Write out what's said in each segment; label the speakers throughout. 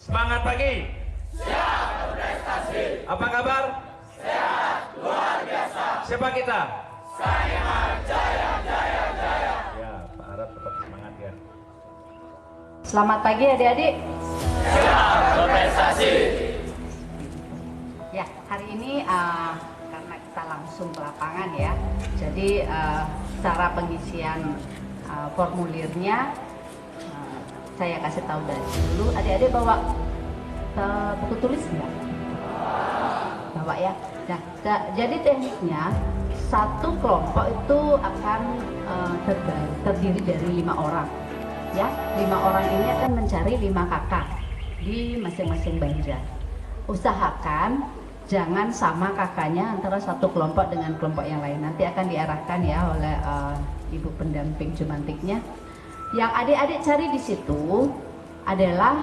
Speaker 1: Semangat pagi.
Speaker 2: Siap berprestasi.
Speaker 1: Apa kabar?
Speaker 2: Sehat luar biasa.
Speaker 1: Siapa kita?
Speaker 2: Saniman Jaya Jaya Jaya.
Speaker 1: Ya, Pak Arab tetap semangat ya.
Speaker 3: Selamat pagi adik-adik.
Speaker 2: Siap berprestasi.
Speaker 3: Ya, hari ini karena kita langsung ke lapangan ya, jadi cara pengisian formulirnya saya kasih tahu dari dulu. Adik-adik bawa buku tulis enggak? Bawa ya. Nah, jadi tekniknya satu kelompok itu akan terdiri dari 5 orang. Ya, 5 orang ini akan mencari 5 kakak di masing-masing banja. Usahakan jangan sama kakaknya antara satu kelompok dengan kelompok yang lain. Nanti akan diarahkan ya oleh ibu pendamping jumantiknya. Yang adik-adik cari di situ adalah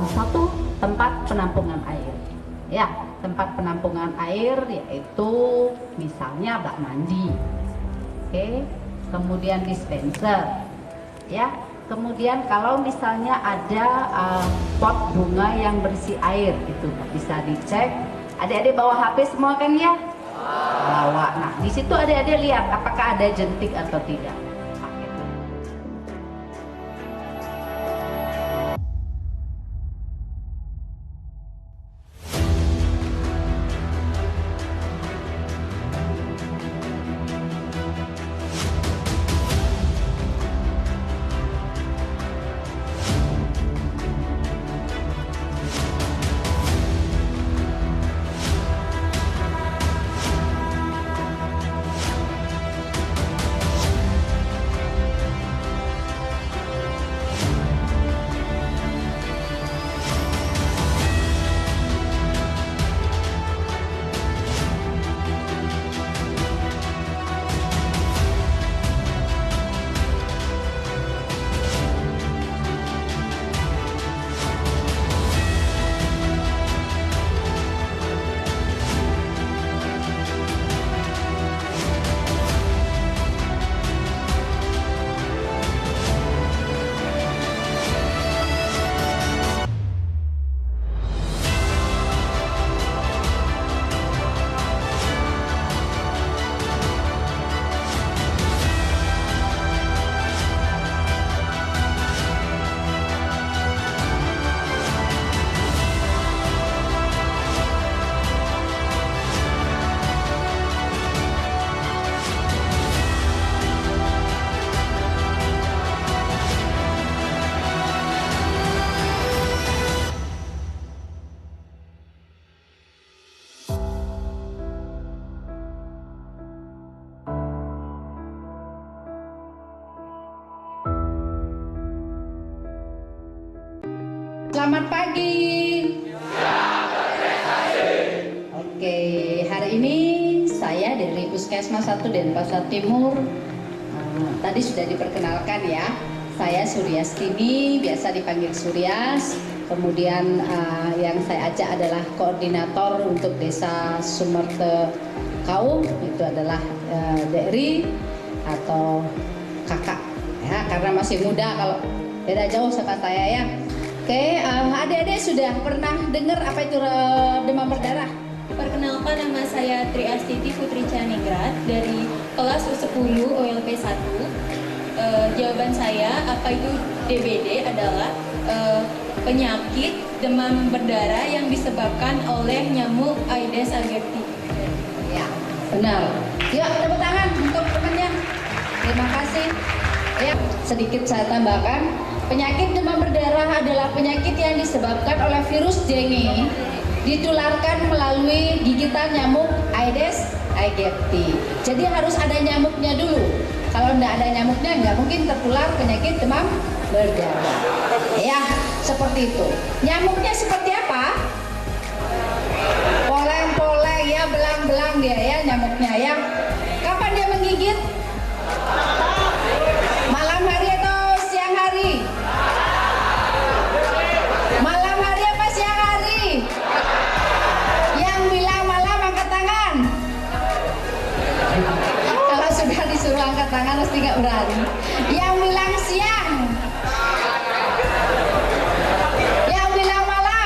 Speaker 3: satu tempat penampungan air. Ya, tempat penampungan air yaitu misalnya bak mandi. Oke, kemudian dispenser. Ya, kemudian kalau misalnya ada pot bunga yang berisi air itu bisa dicek. Adik-adik bawa HP semua kan ya? Bawa. Nah, di situ adik-adik lihat apakah ada jentik atau tidak. Selamat pagi. Oke, hari ini saya dari Puskesmas 1 Denpasar Timur. Tadi sudah diperkenalkan ya. Saya Suryastini, biasa dipanggil Suryas. Kemudian yang saya ajak adalah koordinator untuk Desa Sumerte Kaum, itu adalah Dekri atau kakak ya, karena masih muda, kalau beda jauh sama saya ya. Oke, adik-adik sudah pernah dengar apa itu demam berdarah?
Speaker 4: Perkenalkan, nama saya Tri Astiti Putri Caningrat dari kelas U10 OLP 1. Jawaban saya, apa itu DBD adalah penyakit demam berdarah yang disebabkan oleh nyamuk Aedes aegypti.
Speaker 3: Ya, benar. Yuk, tepuk tangan untuk temannya. Terima kasih. Ya, sedikit saya tambahkan. Penyakit demam berdarah adalah penyakit yang disebabkan oleh virus dengue, ditularkan melalui gigitan nyamuk Aedes aegypti. Jadi harus ada nyamuknya dulu. Kalau tidak ada nyamuknya, nggak mungkin tertular penyakit demam berdarah. Ya, seperti itu. Nyamuknya seperti apa? Poleng-poleng ya, belang-belang dia ya nyamuknya ya. Kapan dia menggigit? Malam hari atau siang hari? Malam hari apa siang hari? Yang bilang malam angkat tangan. Kalau sudah disuruh angkat tangan pasti nggak berani. Yang bilang siang? Yang bilang malam?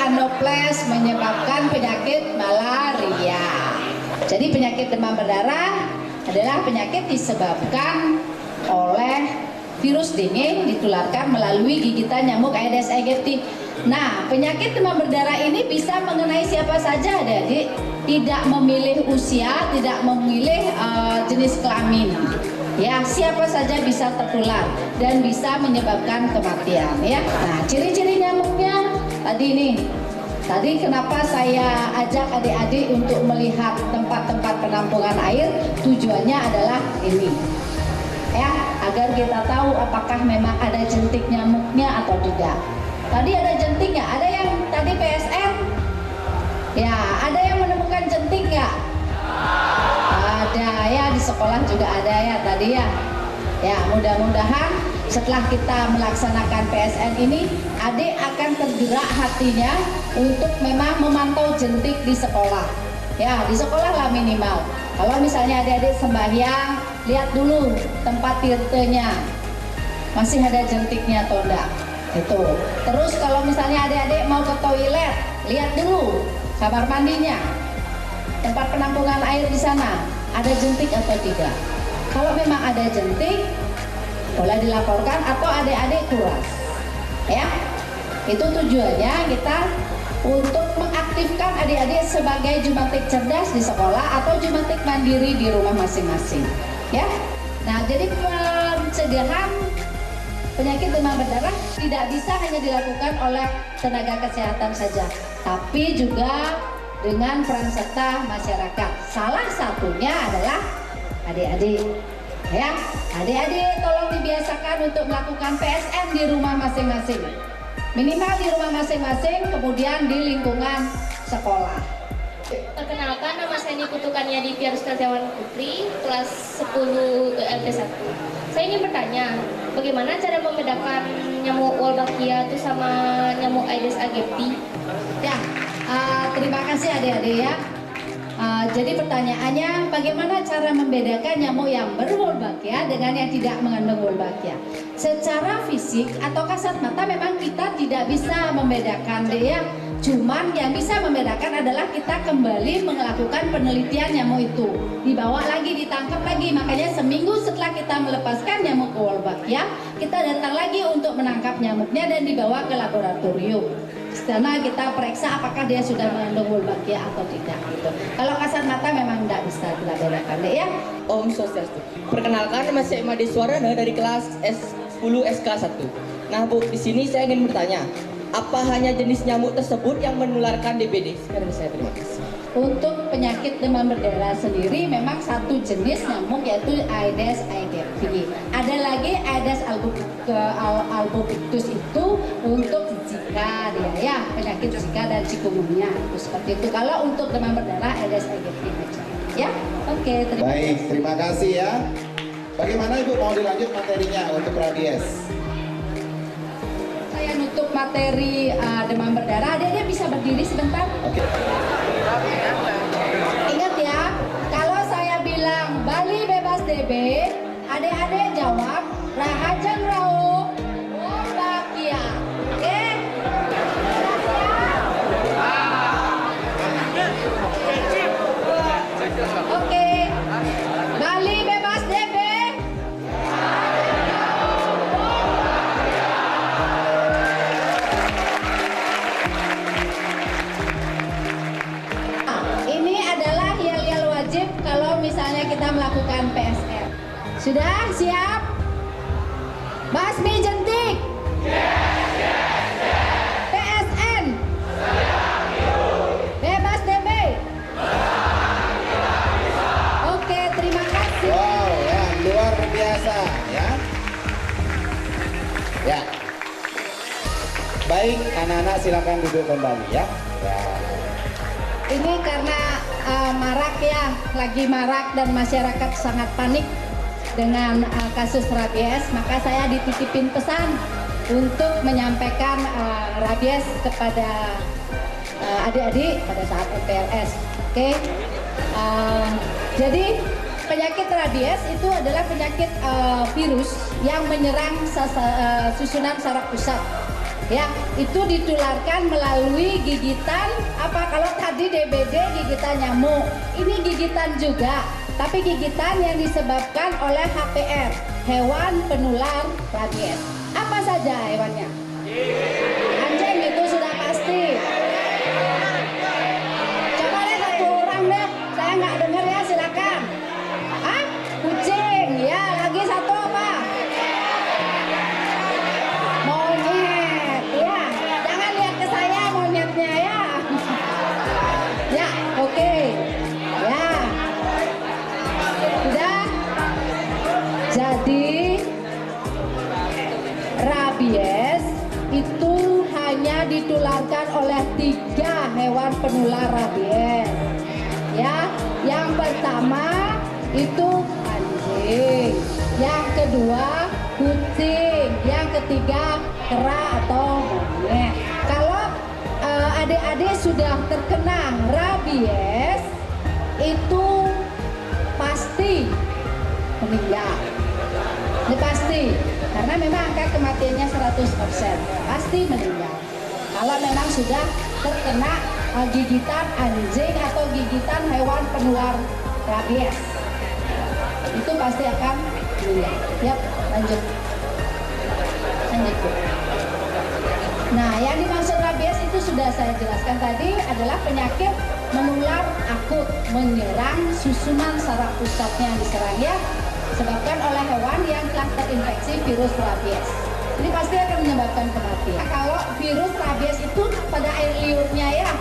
Speaker 3: anoples menyebabkan penyakit malaria. Jadi penyakit demam berdarah adalah penyakit disebabkan oleh virus dingin ditularkan melalui gigitan nyamuk Aedes aegypti. Nah, penyakit demam berdarah ini bisa mengenai siapa saja, adik-adik. Tidak memilih usia, tidak memilih jenis kelamin. Ya, siapa saja bisa tertular dan bisa menyebabkan kematian. Ya, nah ciri-ciri nyamuknya tadi nih. Tadi kenapa saya ajak adik-adik untuk melihat tempat-tempat penampungan air? Tujuannya adalah ini. Ya, agar kita tahu apakah memang ada jentik nyamuknya atau tidak. Tadi ada jentik nggak? Ada yang tadi PSN? Ya, ada yang menemukan jentik nggak? Ada ya, di sekolah juga ada ya tadi ya. Ya, mudah-mudahan setelah kita melaksanakan PSN ini, adik akan tergerak hatinya untuk memang memantau jentik di sekolah. Ya, di sekolah lah minimal. Kalau misalnya adik-adik sembahyang, lihat dulu tempat tirtenya. Masih ada jentiknya atau enggak? Itu. Terus kalau misalnya adik-adik mau ke toilet, lihat dulu kamar mandinya. Tempat penampungan air di sana, ada jentik atau tidak? Kalau memang ada jentik, boleh dilaporkan atau adik-adik kuras. Ya, itu tujuannya kita untuk mengaktifkan adik-adik sebagai jumantik cerdas di sekolah atau jumantik mandiri di rumah masing-masing. Ya, nah jadi pencegahan penyakit demam berdarah tidak bisa hanya dilakukan oleh tenaga kesehatan saja, tapi juga dengan peran serta masyarakat. Salah satunya adalah adik-adik. Ya, adik-adik tolong dibiasakan untuk melakukan PSN di rumah masing-masing. Minimal di rumah masing-masing, kemudian di lingkungan sekolah.
Speaker 5: Perkenalkan, nama saya Niputu Kaniadi Piar Setiawan Putri, kelas 10 LP1. Saya ingin bertanya, bagaimana cara membedakan nyamuk Wolbachia itu sama nyamuk Aedes aegypti?
Speaker 3: Ya, terima kasih adik-adik ya. Jadi pertanyaannya, bagaimana cara membedakan nyamuk yang berwolbachia dengan yang tidak mengandung wolbachia? Secara fisik atau kasat mata memang kita tidak bisa membedakan deh ya. Cuman yang bisa membedakan adalah kita kembali melakukan penelitian nyamuk itu. Dibawa lagi, ditangkap lagi. Makanya seminggu setelah kita melepaskan nyamuk wolbachia, kita datang lagi untuk menangkap nyamuknya dan dibawa ke laboratorium. Karena kita periksa apakah dia sudah mengandung wolbachia atau tidak gitu. Kalau kasat mata memang tidak bisa kita bedakan deh ya.
Speaker 6: Om Swastiastu. Perkenalkan, nama saya Made Swarana dari kelas S10 SK1. Nah Bu, di sini saya ingin bertanya, apa hanya jenis nyamuk tersebut yang menularkan DBD? Sekarang saya terima kasih.
Speaker 3: Untuk penyakit demam berdarah sendiri memang satu jenis nyamuk yaitu Aedes aegypti. Ada lagi Aedes albopictus itu untuk Zika dia ya, penyakit Zika dan chikungunya itu seperti itu. Kalau untuk demam berdarah Aedes aegypti aja. Ya, oke.
Speaker 7: Baik, terima kasih ya. Bagaimana Ibu mau dilanjut materinya untuk rabies?
Speaker 3: Saya nutup materi demam berdarah. Dia bisa berdiri sebentar.
Speaker 7: Oke.
Speaker 3: Ingat ya, kalau saya bilang Bali bebas DB, adik-adik jawab Rahajang Rao Wolbachia. Oke? Oke. Bali bebas DB. Ini adalah yel-yel wajib kalau misalnya kita melakukan PSN. Sudah siap? Basmi jentik. PSN. Bebas DB. Oke, terima kasih.
Speaker 7: Wow, ya luar biasa ya. Ya. Baik, anak-anak silakan duduk kembali ya. Ya.
Speaker 3: Ini karena marak ya, lagi marak dan masyarakat sangat panik dengan kasus rabies, maka saya dititipin pesan untuk menyampaikan rabies kepada adik-adik pada saat MPLS. Oke. Jadi penyakit rabies itu adalah penyakit virus yang menyerang susunan saraf pusat. Ya, itu ditularkan melalui gigitan apa? Kalau tadi DBD gigitan nyamuk, ini gigitan juga, tapi gigitan yang disebabkan oleh HPR, hewan penular rabies. Apa saja hewannya? Anjing itu sudah pasti. Coba deh satu orang deh, saya nggak dengar ya, silakan. Hah? Kucing, ya lagi satu apa? Monyet, ya. Jangan lihat ke saya monyetnya ya. Ya, oke. Ya. Sudah. Jadi rabies itu hanya ditularkan oleh 3 hewan penular rabies. Ya, yang pertama itu anjing, yang kedua kucing, yang ketiga kera atau monyet. Kalau adik-adik sudah terkena rabies itu pasti meninggal. Ini pasti, karena memang angka kematiannya 100%, pasti meninggal. Kalau memang sudah terkena gigitan anjing atau gigitan hewan penular rabies, itu pasti akan meninggal. Yap, lanjut. Lanjut. Nah, yang dimaksud rabies itu sudah saya jelaskan tadi adalah penyakit menular akut menyerang susunan saraf pusatnya diserang ya, disebabkan oleh hewan yang telah terinfeksi virus rabies. Ini pasti akan menyebabkan kematian. Kalau virus rabies itu pada air liurnya ya,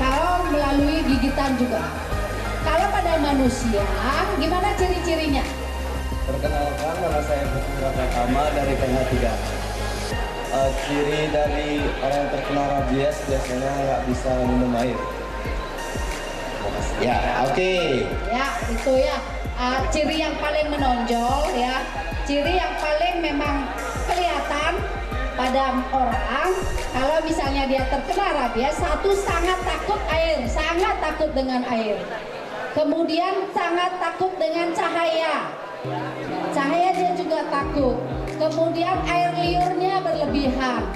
Speaker 3: kalau melalui gigitan juga. Kalau pada manusia, gimana ciri-cirinya?
Speaker 8: Perkenalkan, nama saya Putra Pratama dari PH3. Ciri dari orang yang terkena rabies biasanya nggak bisa minum air.
Speaker 7: Ya, oke.
Speaker 3: Ya, itu ya. Ciri yang paling menonjol ya, ciri yang paling memang kelihatan pada orang kalau misalnya dia terkena rabies, satu sangat takut air, sangat takut dengan air. Kemudian sangat takut dengan cahaya. Cahaya dia juga takut. Kemudian air liurnya berlebihan.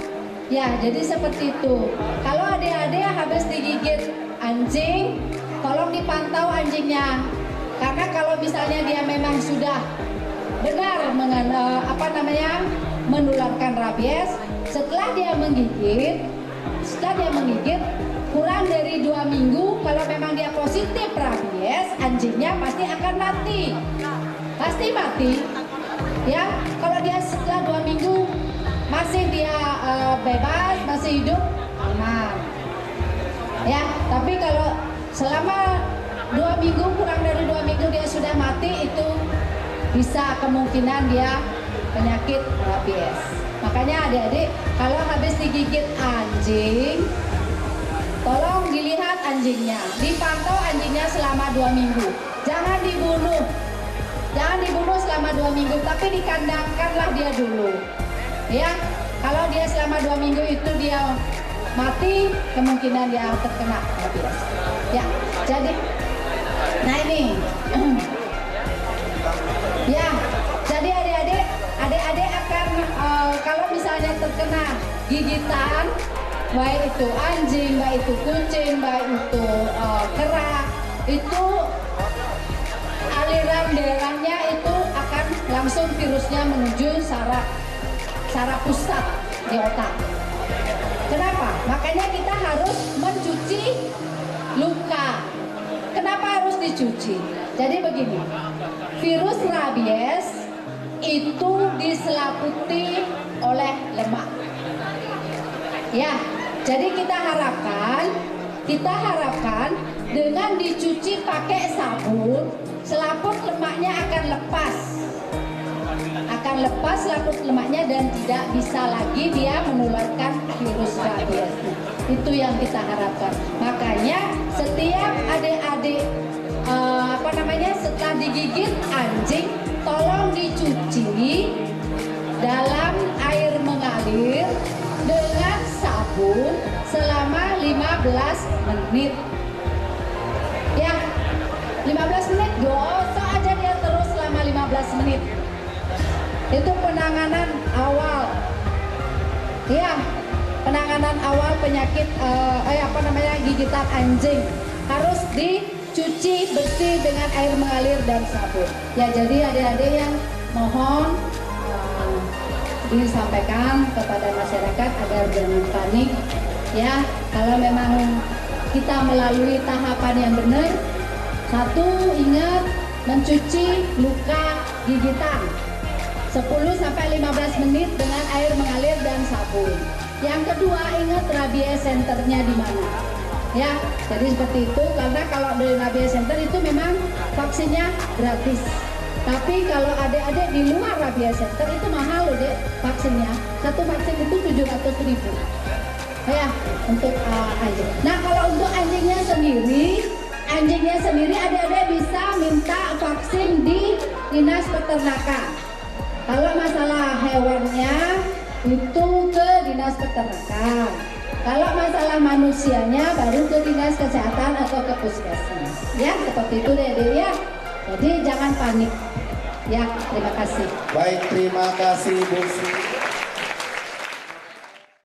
Speaker 3: Ya, jadi seperti itu. Kalau adik-adik habis digigit anjing, tolong dipantau anjingnya. Karena kalau misalnya dia memang sudah benar menularkan rabies, setelah dia menggigit kurang dari 2 minggu, kalau memang dia positif rabies, anjingnya pasti akan mati. Pasti mati. Ya, kalau dia setelah 2 minggu masih dia bebas, masih hidup, aman. Ya, tapi kalau selama 2 minggu, kurang dari 2 minggu dia sudah mati, itu bisa kemungkinan dia penyakit rabies. Makanya adik-adik kalau habis digigit anjing, tolong dilihat anjingnya, dipantau anjingnya selama 2 minggu. Jangan dibunuh selama 2 minggu, tapi dikandangkanlah dia dulu. Ya, kalau dia selama 2 minggu itu dia mati, kemungkinan dia terkena rabies. Ya, jadi, nah ini, ya, jadi adik-adik akan kalau misalnya terkena gigitan, baik itu anjing, baik itu kucing, baik itu kera, itu aliran darahnya itu akan langsung virusnya menuju saraf pusat di otak. Kenapa? Makanya kita harus mencuci luka. Kenapa harus dicuci? Jadi begini, virus rabies itu diselaputi oleh lemak. Ya, jadi kita harapkan dengan dicuci pakai sabun, selaput lemaknya akan lepas selaput lemaknya dan tidak bisa lagi dia menularkan virus rabies. Itu yang kita harapkan. Makanya setiap adik-adik setelah digigit anjing, tolong dicuci dalam air mengalir dengan sabun selama 15 menit. Ya, 15 menit, gosok aja dia terus selama 15 menit. Itu penanganan awal.
Speaker 9: Iya, penanganan awal penyakit gigitan anjing harus dicuci bersih dengan air mengalir dan sabun. Ya, jadi adik-adik yang mohon disampaikan kepada masyarakat agar jangan panik. Ya, kalau memang kita melalui tahapan yang benar, satu, ingat mencuci luka gigitan 10-15 menit dengan air mengalir dan sabun. Yang kedua, ingat rabies centernya di mana. Ya, jadi seperti itu, karena kalau dari rabies center itu memang vaksinnya gratis. Tapi kalau adik-adik di luar rabies center itu mahal loh dek vaksinnya. Satu vaksin itu 700.000. Ya, untuk anjing. Nah, kalau untuk anjingnya sendiri adik-adik bisa minta vaksin di Dinas Peternakan. Kalau masalah hewannya itu ke Dinas Peternakan. Kalau masalah manusianya baru ke Dinas Kesehatan atau ke Puskesmas. Ya, seperti itu deh ya. Jadi jangan panik. Ya, terima kasih.
Speaker 7: Baik, terima kasih Bu Sri.